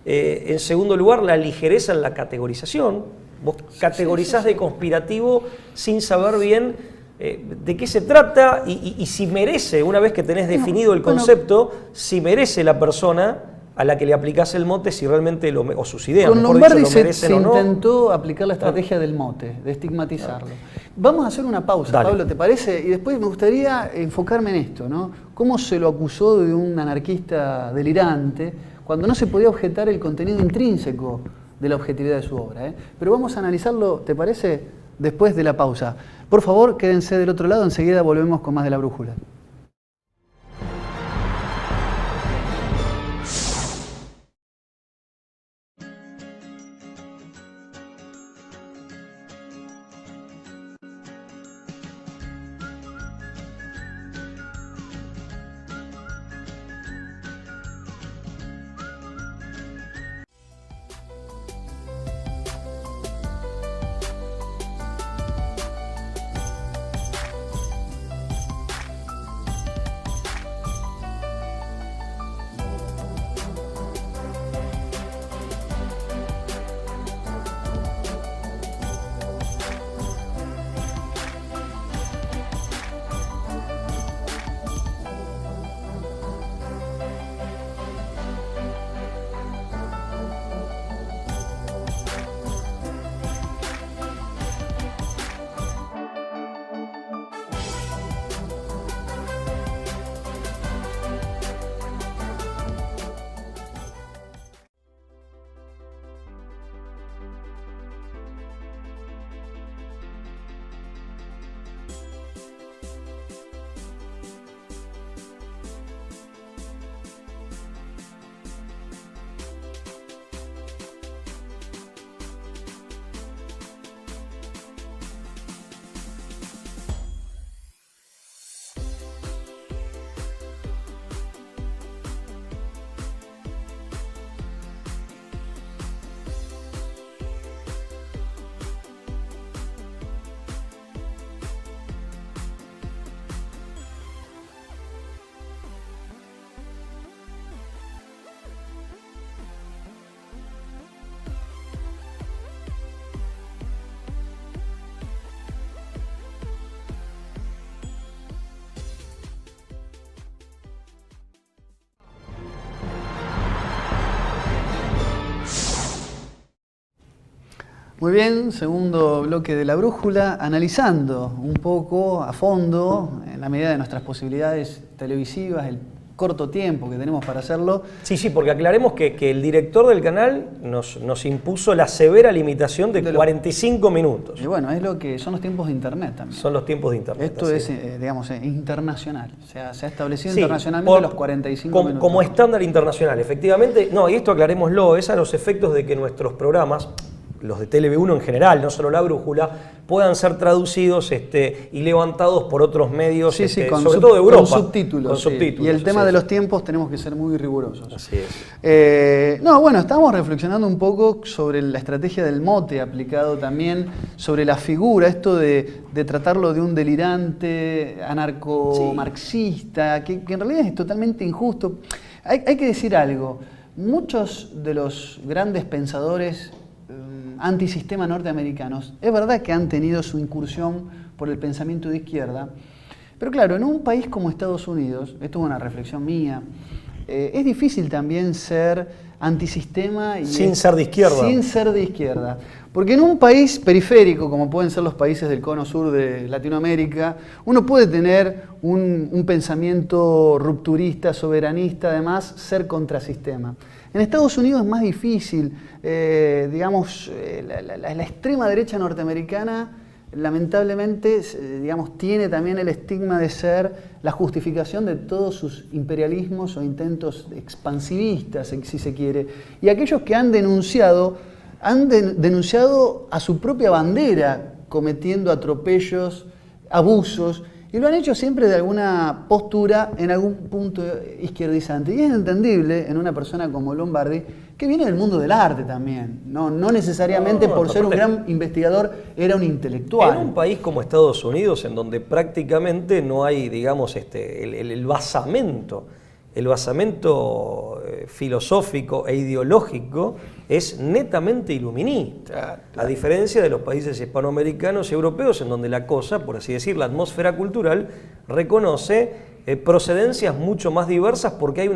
S2: En segundo lugar, la ligereza en la categorización. Vos categorizás de conspirativo sin saber bien de qué se trata y si merece, una vez que tenés definido el concepto, si merece la persona a la que le aplicás el mote, si realmente o sus ideas,
S1: con
S2: mejor
S1: Lombardi
S2: dicho, lo merecen
S1: se
S2: o no.
S1: intentó aplicar la estrategia del mote, de estigmatizarlo. Vamos a hacer una pausa,
S2: Dale.
S1: Pablo, ¿te parece? Y después me gustaría enfocarme en esto, ¿no? ¿Cómo se lo acusó de un anarquista delirante cuando no se podía objetar el contenido intrínseco de la objetividad de su obra, ¿eh? Pero vamos a analizarlo, ¿te parece? Después de la pausa. Por favor, quédense del otro lado, enseguida volvemos con más de La Brújula. Muy bien, segundo bloque de La Brújula, analizando un poco a fondo, en la medida de nuestras posibilidades televisivas, el corto tiempo que tenemos para hacerlo.
S2: Sí, porque aclaremos que el director del canal nos impuso la severa limitación de 45 minutos.
S1: Y bueno, es lo que son los tiempos de Internet también.
S2: Son los tiempos de Internet.
S1: Esto es, digamos, internacional. O sea, se ha establecido internacionalmente los 45 minutos.
S2: Como estándar internacional, efectivamente. No, y esto aclarémoslo, es a los efectos de que nuestros programas, los de TLV1 en general, no solo La Brújula, puedan ser traducidos y levantados por otros medios, sobre todo de Europa.
S1: Con subtítulos. Y el tema de los tiempos tenemos que ser muy rigurosos.
S2: Así es.
S1: Bueno, estábamos reflexionando un poco sobre la estrategia del mote aplicado también, sobre la figura, esto de tratarlo de un delirante anarco-marxista, que en realidad es totalmente injusto. Hay que decir algo, muchos de los grandes pensadores antisistema norteamericanos, es verdad que han tenido su incursión por el pensamiento de izquierda, pero claro, en un país como Estados Unidos, esto es una reflexión mía, es difícil también ser antisistema y
S2: sin ser de izquierda.
S1: Sin ser de izquierda. Porque en un país periférico, como pueden ser los países del cono sur de Latinoamérica, uno puede tener un pensamiento rupturista, soberanista, además ser contrasistema. En Estados Unidos es más difícil, digamos, la extrema derecha norteamericana lamentablemente, digamos, tiene también el estigma de ser la justificación de todos sus imperialismos o intentos expansivistas, si se quiere. Y aquellos que han denunciado a su propia bandera, cometiendo atropellos, abusos, y lo han hecho siempre de alguna postura, en algún punto izquierdizante. Y es entendible en una persona como Lombardi, que viene del mundo del arte también. No necesariamente por ser un gran investigador era un intelectual.
S2: En un país como Estados Unidos, en donde prácticamente no hay, digamos, el basamento filosófico e ideológico es netamente iluminista, a diferencia de los países hispanoamericanos y europeos, en donde la cosa, por así decir, la atmósfera cultural reconoce procedencias mucho más diversas, porque hay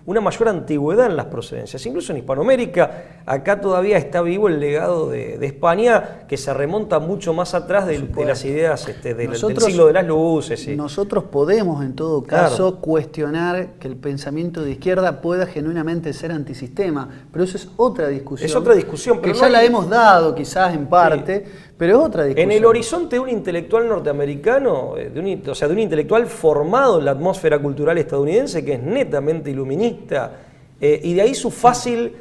S2: una mayor antigüedad en las procedencias. Incluso en Hispanoamérica, acá todavía está vivo el legado de España, que se remonta mucho más atrás de las ideas del siglo de las luces. Sí.
S1: Nosotros podemos, en todo caso, cuestionar que el pensamiento de izquierda pueda genuinamente ser antisistema, pero eso es otra discusión.
S2: Es otra discusión, pero
S1: que ya la hemos dado quizás en parte, pero es otra discusión.
S2: En el horizonte de un intelectual norteamericano, de un intelectual formado en la atmósfera cultural estadounidense, que es netamente iluminista, y de ahí su fácil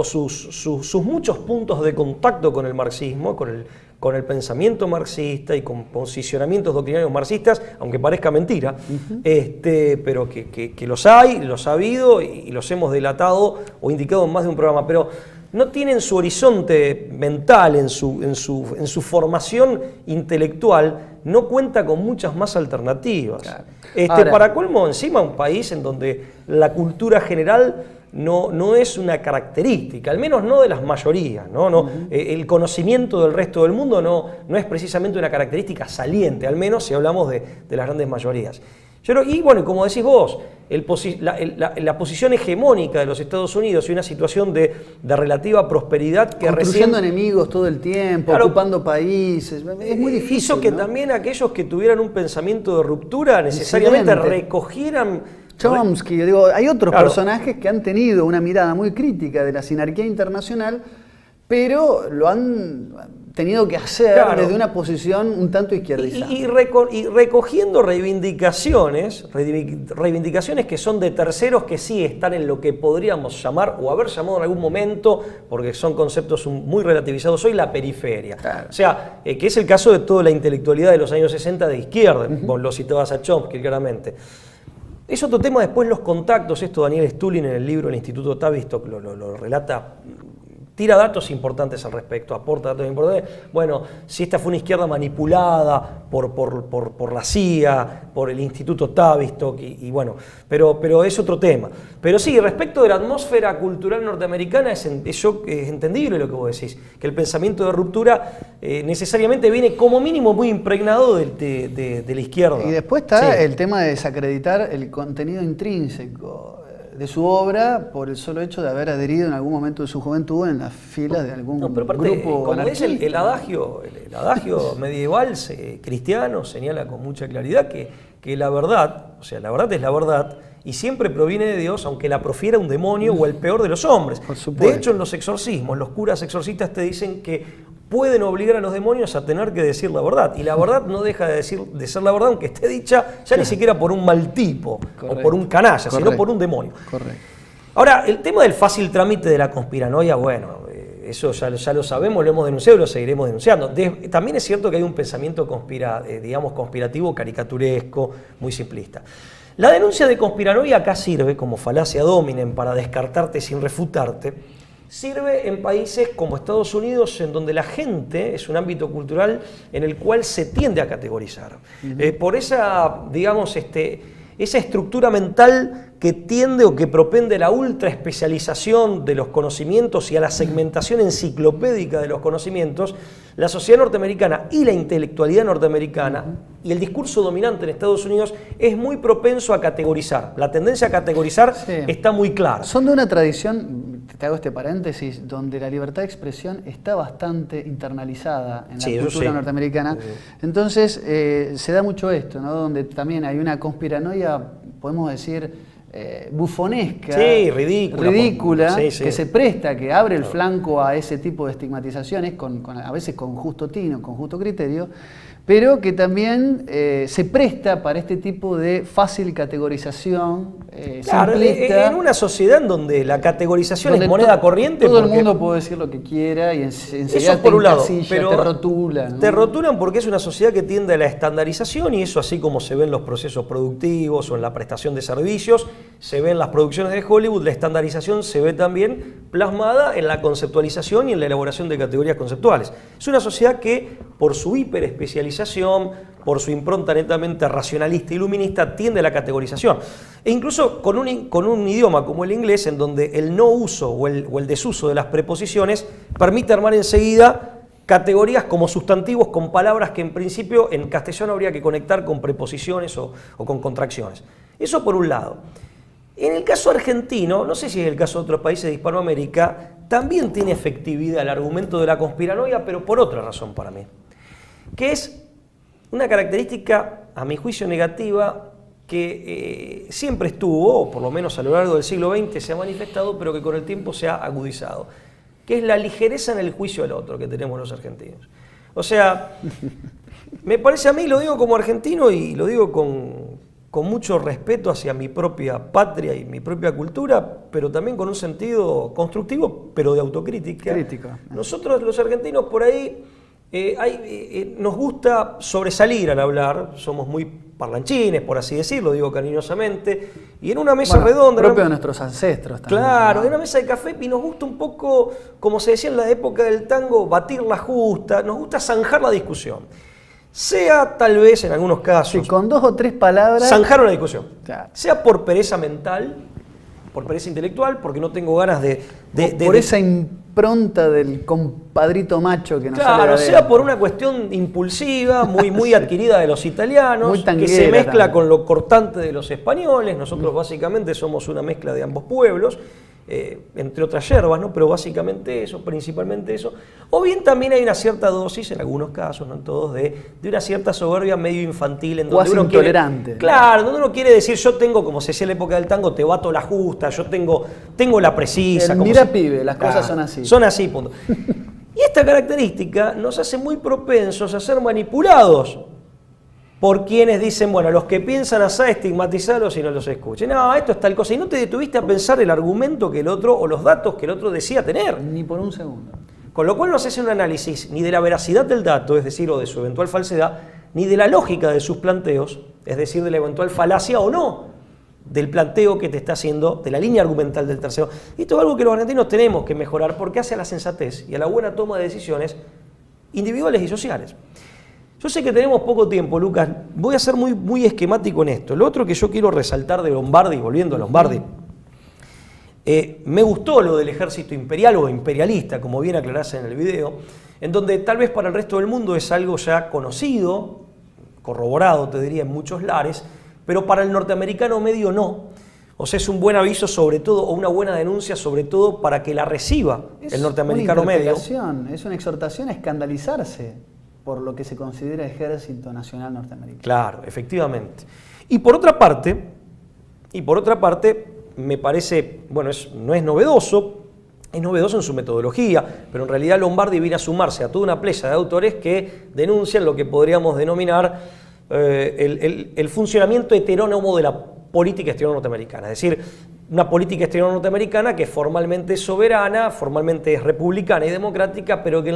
S2: sus muchos puntos de contacto con el marxismo, con el pensamiento marxista y con posicionamientos doctrinarios marxistas, aunque parezca mentira, pero que los hay, los ha habido y los hemos delatado o indicado en más de un programa, pero no tienen su horizonte mental, en su formación intelectual, no cuenta con muchas más alternativas. Claro. Ahora, para colmo, encima, un país en donde la cultura general no es una característica, al menos no de las mayorías, ¿no? El conocimiento del resto del mundo no es precisamente una característica saliente, al menos si hablamos de las grandes mayorías. Y bueno, como decís vos, la posición hegemónica de los Estados Unidos y una situación de relativa prosperidad que
S1: construyendo enemigos todo el tiempo, claro, ocupando países, es muy difícil.
S2: Hizo que también aquellos que tuvieran un pensamiento de ruptura necesariamente recogieran...
S1: Chomsky, hay otros personajes que han tenido una mirada muy crítica de la sinarquía internacional, pero lo han tenido que hacer desde una posición un tanto izquierdizada.
S2: Y recogiendo reivindicaciones que son de terceros que sí están en lo que podríamos llamar, o haber llamado en algún momento, porque son conceptos muy relativizados hoy, la periferia. Claro. O sea, que es el caso de toda la intelectualidad de los años 60 de izquierda, vos lo citabas a Chomsky claramente. Es otro tema después los contactos, esto Daniel Stulin en el libro El Instituto Tavistock lo relata, tira datos importantes al respecto, aporta datos importantes. Bueno, si esta fue una izquierda manipulada por la CIA, por el Instituto Tavistock, y bueno, pero es otro tema. Pero sí, respecto de la atmósfera cultural norteamericana, es entendible lo que vos decís, que el pensamiento de ruptura necesariamente viene como mínimo muy impregnado de la izquierda.
S1: Y después está el tema de desacreditar el contenido intrínseco de su obra por el solo hecho de haber adherido en algún momento de su juventud en las filas de algún grupo
S2: como es el adagio medieval cristiano, señala con mucha claridad que la verdad, o sea, la verdad es la verdad y siempre proviene de Dios, aunque la profiera un demonio o el peor de los hombres. De hecho, en los exorcismos, los curas exorcistas te dicen que pueden obligar a los demonios a tener que decir la verdad. Y la verdad no deja de ser la verdad, aunque esté dicha ya ni siquiera por un mal tipo o por un canalla, sino por un demonio.
S1: Correcto.
S2: Ahora, el tema del fácil trámite de la conspiranoia, bueno, eso ya lo sabemos, lo hemos denunciado y lo seguiremos denunciando. También es cierto que hay un pensamiento conspirativo, caricaturesco, muy simplista. La denuncia de conspiranoia acá sirve como falacia dominem para descartarte sin refutarte. Sirve en países como Estados Unidos, en donde la gente es un ámbito cultural en el cual se tiende a categorizar. Por esa, digamos, esa estructura mental que tiende o que propende a la ultra especialización de los conocimientos y a la segmentación enciclopédica de los conocimientos, la sociedad norteamericana y la intelectualidad norteamericana y el discurso dominante en Estados Unidos es muy propenso a categorizar. La tendencia a categorizar está muy clara.
S1: Son de una tradición, te hago este paréntesis, donde la libertad de expresión está bastante internalizada en la cultura norteamericana. Entonces se da mucho esto, ¿no? Donde también hay una conspiranoia, podemos decir, bufonesca, ridícula que se presta, que abre el flanco a ese tipo de estigmatizaciones, a veces con justo tino, con justo criterio, pero que también se presta para este tipo de fácil categorización simplista.
S2: En una sociedad en donde la categorización es moneda corriente.
S1: Todo el mundo puede decir lo que quiera y enseguida
S2: por un lado,
S1: pero te rotulan, ¿no?
S2: Te rotulan porque es una sociedad que tiende a la estandarización, y eso, así como se ve en los procesos productivos o en la prestación de servicios, se ve en las producciones de Hollywood, la estandarización se ve también plasmada en la conceptualización y en la elaboración de categorías conceptuales. Es una sociedad que, por su hiperespecialización, por su impronta netamente racionalista y iluminista, tiende a la categorización. E incluso con un idioma como el inglés, en donde el no uso o el desuso de las preposiciones permite armar enseguida categorías como sustantivos con palabras que en principio en castellano habría que conectar con preposiciones o con contracciones. Eso por un lado. En el caso argentino, no sé si es el caso de otros países de Hispanoamérica, también tiene efectividad el argumento de la conspiranoia, pero por otra razón para mí, que es una característica, a mi juicio, negativa, que siempre estuvo, o por lo menos a lo largo del siglo XX se ha manifestado, pero que con el tiempo se ha agudizado, que es la ligereza en el juicio al otro que tenemos los argentinos. O sea, me parece a mí, lo digo como argentino y lo digo con mucho respeto hacia mi propia patria y mi propia cultura, pero también con un sentido constructivo, pero de autocrítica.
S1: Crítico.
S2: Nosotros los argentinos por ahí nos gusta sobresalir al hablar, somos muy parlanchines, por así decirlo, digo cariñosamente, y en una mesa redonda...
S1: Propio de nuestros ancestros también.
S2: Claro, en una mesa de café, y nos gusta un poco, como se decía en la época del tango, batir la justa, nos gusta zanjar la discusión. Sea tal vez en algunos casos...
S1: Sí, con 2 o 3 palabras...
S2: Zanjar una discusión.
S1: Claro.
S2: Sea por pereza mental, por pereza intelectual, porque no tengo ganas
S1: por esa impronta del compadrito macho que nos sale
S2: Claro,
S1: de
S2: sea
S1: adentro.
S2: por una cuestión impulsiva, muy
S1: Sí.
S2: adquirida de los italianos,
S1: Muy
S2: que
S1: tanguera
S2: se mezcla
S1: también.
S2: con lo cortante de los españoles. Nosotros básicamente somos una mezcla de ambos pueblos, entre otras yerbas, ¿no? Pero básicamente eso, principalmente eso. O bien también hay una cierta dosis, en algunos casos, no en todos, de una cierta soberbia medio infantil, en donde
S1: Cuasi
S2: uno
S1: intolerante.
S2: quiere, claro, donde uno quiere decir, yo tengo, como se decía en la época del tango, te bato la justa, yo tengo la precisa.
S1: El
S2: como
S1: mira
S2: se-
S1: pibe, las cosas
S2: Claro,
S1: son así.
S2: Son así, punto. Y esta característica nos hace muy propensos a ser manipulados por quienes dicen, bueno, los que piensan así, estigmatizarlos y no los escuchen. No, esto es tal cosa. Y no te detuviste a pensar el argumento que el otro, o los datos que el otro decía tener.
S1: Ni por un segundo.
S2: Con lo cual no se hace un análisis ni de la veracidad del dato, es decir, o de su eventual falsedad, ni de la lógica de sus planteos, es decir, de la eventual falacia o no del planteo que te está haciendo, de la línea argumental del tercero. Y esto es algo que los argentinos tenemos que mejorar porque hace a la sensatez y a la buena toma de decisiones individuales y sociales. Yo sé que tenemos poco tiempo, Lucas, voy a ser muy esquemático en esto. Lo otro que yo quiero resaltar de Lombardi, volviendo a Lombardi, me gustó lo del ejército imperial o imperialista, como bien aclarás en el video, en donde tal vez para el resto del mundo es algo ya conocido, corroborado, te diría, en muchos lares, pero para el norteamericano medio no. O sea, es un buen aviso sobre todo, o una buena denuncia sobre todo para que la reciba el norteamericano medio.
S1: Es una exhortación a escandalizarse por lo que se considera Ejército Nacional Norteamericano.
S2: Claro, efectivamente. Y por otra parte, me parece, bueno, no es novedoso en su metodología, pero en realidad Lombardi viene a sumarse a toda una playa de autores que denuncian lo que podríamos denominar el funcionamiento heterónomo de la política exterior norteamericana. Es decir, una política exterior norteamericana que formalmente es soberana, formalmente es republicana y democrática, pero que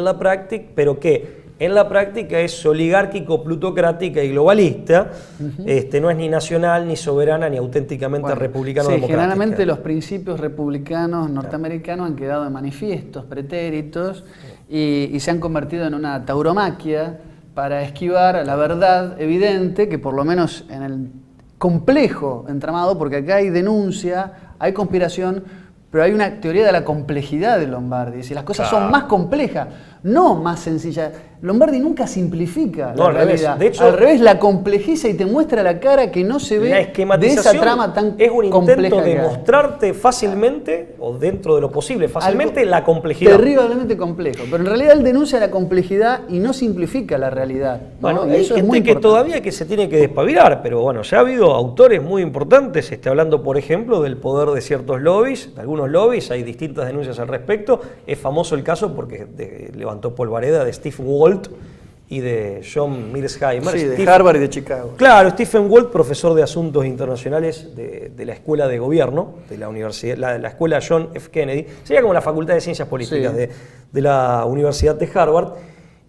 S2: en la práctica es oligárquico, plutocrática y globalista. No es ni nacional, ni soberana, ni auténticamente republicano-democrática.
S1: Generalmente los principios republicanos norteamericanos han quedado en manifiestos, pretéritos, y se han convertido en una tauromaquia para esquivar la verdad evidente que por lo menos en el complejo entramado, porque acá hay denuncia, hay conspiración, pero hay una teoría de la complejidad de Lombardi. Si las cosas son más complejas, no más sencillas. Lombardi nunca simplifica la realidad.
S2: De hecho,
S1: al revés, la complejiza y te muestra la cara que no se ve
S2: la
S1: de
S2: esquematización
S1: esa trama tan
S2: es un
S1: compleja
S2: intento de
S1: que hay.
S2: mostrarte fácilmente, o dentro de lo posible fácilmente,
S1: Algo
S2: la complejidad.
S1: Terriblemente complejo. Pero en realidad él denuncia la complejidad y no simplifica la realidad, ¿no?
S2: Bueno,
S1: Y
S2: hay
S1: eso es
S2: gente
S1: muy
S2: que
S1: importante.
S2: todavía que se tiene que despabilar, pero bueno, ya ha habido autores muy importantes, hablando por ejemplo del poder de ciertos lobbies, de algunos lobbies, hay distintas denuncias al respecto. Es famoso el caso porque levantó polvareda de Stephen Walt y de John Mearsheimer.
S1: Sí, de Harvard y de Chicago.
S2: Claro, Stephen Walt, profesor de Asuntos Internacionales de la Escuela de Gobierno, de la Universidad, la Escuela John F. Kennedy, sería como la Facultad de Ciencias Políticas
S1: Sí.
S2: de la Universidad de Harvard,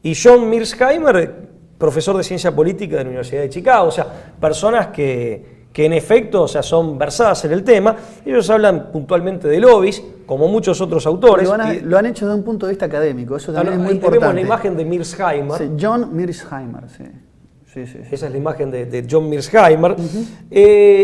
S2: y John Mearsheimer, profesor de Ciencia Política de la Universidad de Chicago, o sea, personas que en efecto, o sea, son versadas en el tema. Ellos hablan puntualmente de lobbies, como muchos otros autores.
S1: Lo han hecho desde un punto de vista académico, eso también es muy
S2: ahí
S1: importante.
S2: tenemos la imagen de Mearsheimer.
S1: Sí, John Mearsheimer, sí. Sí.
S2: Esa es la imagen de John Mearsheimer.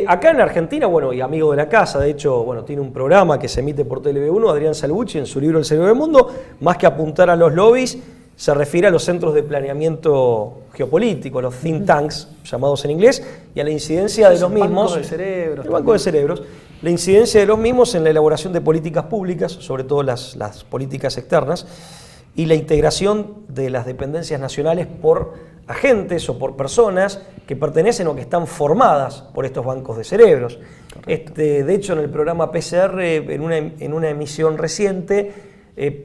S2: Acá en Argentina, bueno, y amigo de la casa, de hecho, bueno, tiene un programa que se emite por TV1, Adrián Salvucci, en su libro El cerebro del mundo, más que apuntar a los lobbies, se refiere a los centros de planeamiento geopolítico, los think tanks, llamados en inglés, y a la incidencia de los mismos.
S1: El
S2: Banco de cerebros. la incidencia de los mismos en la elaboración de políticas públicas, sobre todo las políticas externas, y la integración de las dependencias nacionales por agentes o por personas que pertenecen o que están formadas por estos bancos de cerebros. De hecho, en el programa PCR, en una emisión reciente,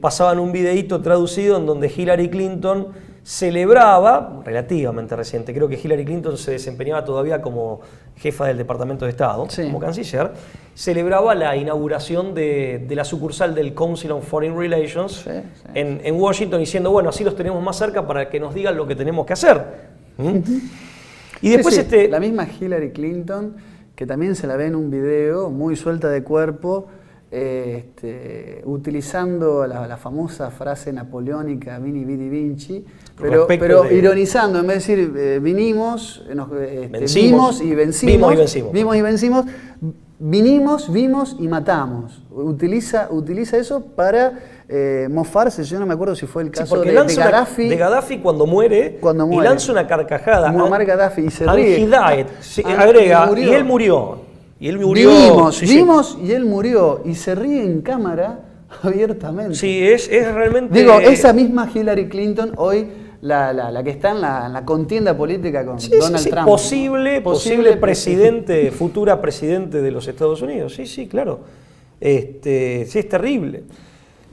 S2: pasaban un videíto traducido en donde Hillary Clinton celebraba, relativamente reciente, creo que Hillary Clinton se desempeñaba todavía como jefa del Departamento de Estado,
S1: sí,
S2: como canciller, celebraba la inauguración de la sucursal del Council on Foreign Relations,
S1: sí, sí,
S2: en Washington, diciendo, bueno, así los tenemos más cerca para que nos digan lo que tenemos que hacer. Y después
S1: sí, la misma Hillary Clinton, que también se la ve en un video muy suelta de cuerpo, utilizando la famosa frase napoleónica Vini Vidi Vinci, pero ironizando, en vez de decir vimos y vencimos, vinimos, vimos y matamos. Utiliza eso para mofarse. Yo no me acuerdo si fue el caso de Gaddafi.
S2: De Gaddafi cuando muere y lanza una carcajada.
S1: Muammar Gaddafi y se ríe.
S2: Agrega, y él murió. Y él murió.
S1: Vimos y él murió. Y se ríe en cámara abiertamente.
S2: Sí, es realmente...
S1: Digo, esa misma Hillary Clinton hoy, la que está en la contienda política con Donald Trump.
S2: Posible presidente, futura presidente de los Estados Unidos. Sí, claro. Sí, es terrible.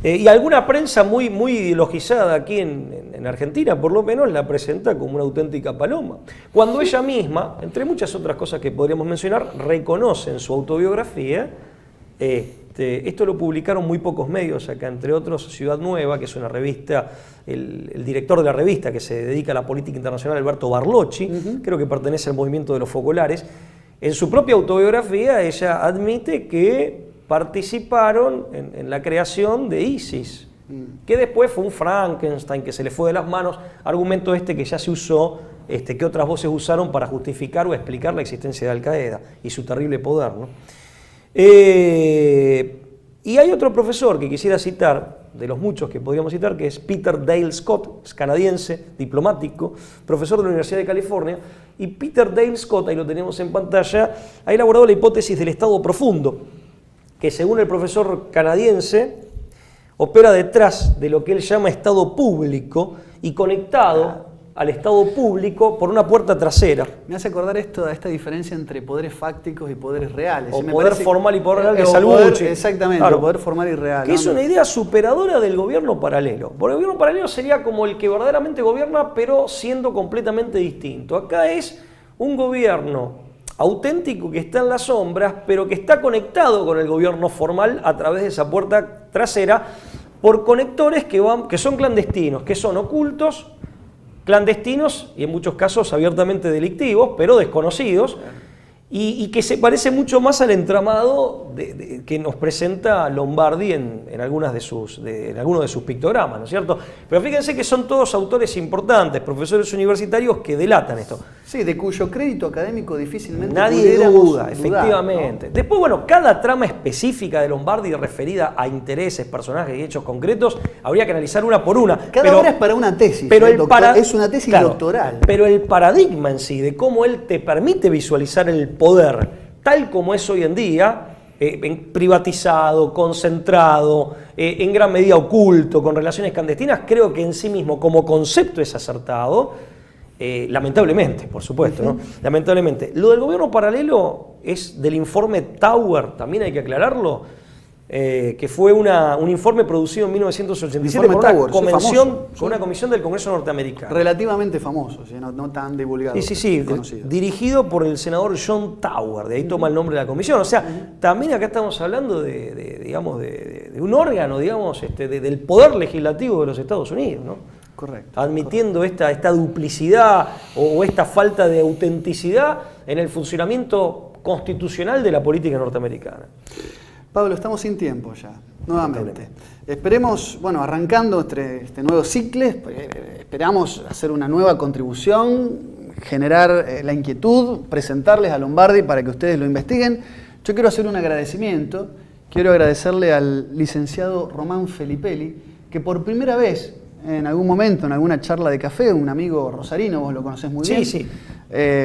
S2: Y alguna prensa muy ideologizada aquí en Argentina, por lo menos, la presenta como una auténtica paloma. Cuando ella misma, entre muchas otras cosas que podríamos mencionar, reconoce en su autobiografía, esto lo publicaron muy pocos medios acá, entre otros Ciudad Nueva, que es una revista, el director de la revista que se dedica a la política internacional, Alberto Barlocci, creo que pertenece al movimiento de los focolares. En su propia autobiografía ella admite que participaron en la creación de ISIS, que después fue un Frankenstein que se le fue de las manos, argumento que ya se usó, que otras voces usaron para justificar o explicar la existencia de Al-Qaeda y su terrible poder, ¿no? Y hay otro profesor que quisiera citar, de los muchos que podríamos citar, que es Peter Dale Scott, es canadiense, diplomático, profesor de la Universidad de California, y Peter Dale Scott, ahí lo tenemos en pantalla, ha elaborado la hipótesis del Estado profundo, que según el profesor canadiense, opera detrás de lo que él llama Estado público y conectado al Estado público por una puerta trasera.
S1: Me hace acordar a esta diferencia entre poderes fácticos y poderes reales.
S2: O poder formal y poder real de Salvucci.
S1: Exactamente,
S2: claro,
S1: poder formal y real.
S2: Que es una idea superadora del gobierno paralelo. Porque el gobierno paralelo sería como el que verdaderamente gobierna, pero siendo completamente distinto. Acá es un gobierno auténtico que está en las sombras, pero que está conectado con el gobierno formal a través de esa puerta trasera por conectores que son clandestinos, que son ocultos, clandestinos y en muchos casos abiertamente delictivos, pero desconocidos, y que se parece mucho más al entramado que nos presenta Lombardi en algunos de sus pictogramas, ¿no es cierto? Pero fíjense que son todos autores importantes, profesores universitarios que delatan esto.
S1: Sí, de cuyo crédito académico difícilmente
S2: nadie duda, efectivamente. ¿No? Después, bueno, cada trama específica de Lombardi referida a intereses, personajes y hechos concretos, habría que analizar una por una.
S1: Cada obra es para una tesis,
S2: pero
S1: es una tesis doctoral.
S2: Pero el paradigma en sí, de cómo él te permite visualizar el poder tal como es hoy en día, privatizado, concentrado, en gran medida oculto, con relaciones clandestinas, creo que en sí mismo como concepto es acertado. Lamentablemente, por supuesto, ¿no? Lamentablemente. Lo del gobierno paralelo es del informe Tower, también hay que aclararlo, que fue un informe producido en 1987 por una comisión del Congreso norteamericano.
S1: Relativamente famoso, no tan divulgado.
S2: Sí, dirigido por el senador John Tower, de ahí toma el nombre de la comisión. O sea, también acá estamos hablando de un órgano, digamos, del poder legislativo de los Estados Unidos, ¿no?
S1: Correcto.
S2: Admitiendo esta duplicidad o esta falta de autenticidad en el funcionamiento constitucional de la política norteamericana.
S1: Pablo, estamos sin tiempo ya, nuevamente. Esperemos, arrancando este nuevo ciclo, esperamos hacer una nueva contribución, generar la inquietud, presentarles a Lombardi para que ustedes lo investiguen. Yo quiero hacer un agradecimiento, quiero agradecerle al licenciado Román Felipelli, que por primera vez, en algún momento, en alguna charla de café, un amigo rosarino, vos lo conocés muy bien,
S2: sí.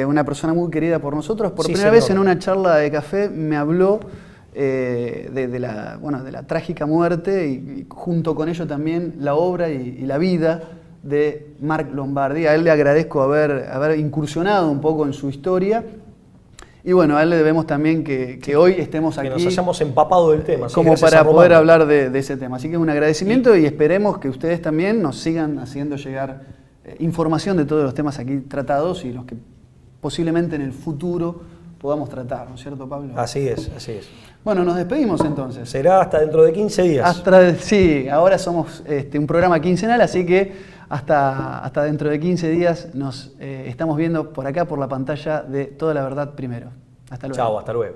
S1: Una persona muy querida por nosotros, por primera vez en una charla de café me habló de la trágica muerte y junto con ello también la obra y la vida de Marc Lombardi. A él le agradezco haber incursionado un poco en su historia. Y bueno, a él le debemos también que hoy estemos aquí.
S2: Que nos hayamos empapado del tema.
S1: Como para poder hablar de ese tema. Así que un agradecimiento y esperemos que ustedes también nos sigan haciendo llegar información de todos los temas aquí tratados y los que posiblemente en el futuro podamos tratar, ¿no es cierto, Pablo?
S2: Así es, así es.
S1: Bueno, nos despedimos entonces.
S2: Será hasta dentro de 15 días.
S1: Sí, ahora somos un programa quincenal, así que hasta dentro de 15 días nos estamos viendo por acá, por la pantalla de Toda la Verdad Primero. Hasta luego.
S2: Chao, hasta luego.